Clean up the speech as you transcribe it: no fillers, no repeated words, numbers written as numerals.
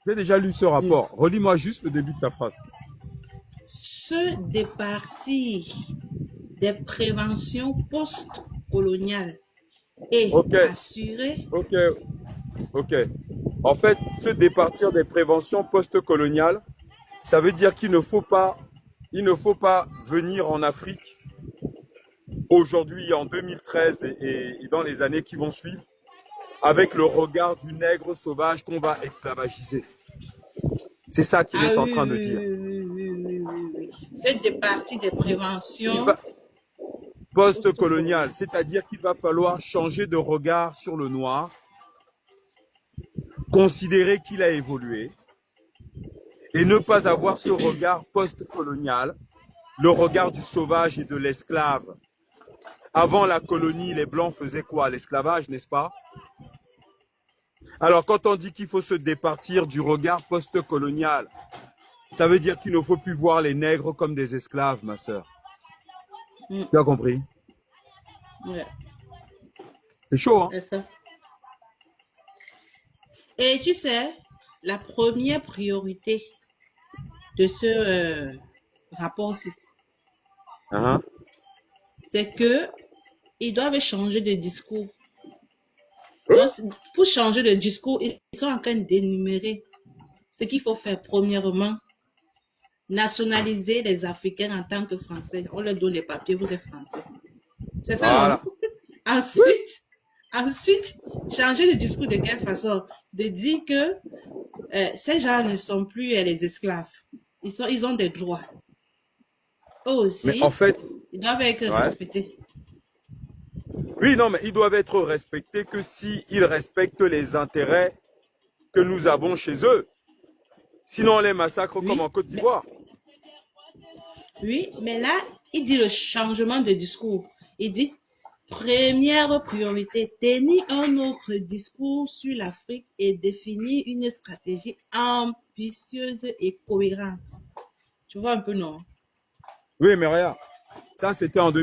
J'ai déjà lu ce Mm. rapport. Relis-moi juste le début de ta phrase. Se départir des préventions post-coloniales et Ok, assurer. ok, ok. En fait, se départir des préventions post-coloniales, ça veut dire il ne faut pas venir en Afrique aujourd'hui, en 2013 et dans les années qui vont suivre, avec le regard du nègre sauvage qu'on va esclavagiser. C'est ça qu'il Ah est en oui, train de oui, dire. oui, oui, oui, oui, oui. Se départir des Il préventions va post-colonial, post-coloniales. c'est-à-dire qu'il va falloir changer de regard sur le noir, considérer qu'il a évolué et ne pas avoir ce regard post-colonial, le regard du sauvage et de l'esclave. Avant la colonie, les Blancs faisaient quoi? L'esclavage, n'est-ce pas? Alors, quand on dit qu'il faut se départir du regard post-colonial, ça veut dire qu'il ne faut plus voir les nègres comme des esclaves, ma sœur. Mm. Tu as compris? Ouais, C'est chaud, hein? c'est ça. Et tu sais, la première priorité de ce rapport-ci, Uh -huh. c'est que ils doivent changer de discours. Donc, pour changer de discours, ils sont en train d'énumérer ce qu'il faut faire. Premièrement, nationaliser les Africains en tant que Français. On leur donne les papiers, vous êtes Français. C'est ça, non? Voilà. Oui. Ensuite, changer de discours de quelle façon? De dire que ces gens ne sont plus les esclaves. Ils ont des droits. Eux Mais en aussi, fait, ils doivent être ouais. respectés. Oui, non, mais ils doivent être respectés que s'ils respectent les intérêts que nous avons chez eux. Sinon, on les massacre comme en Oui, Côte mais, d'Ivoire. oui, mais là, il dit le changement de discours. Il dit, première priorité, tenir un autre discours sur l'Afrique et définir une stratégie ambitieuse et cohérente. Tu vois un peu, non? Oui, mais regarde, ça c'était en 2000.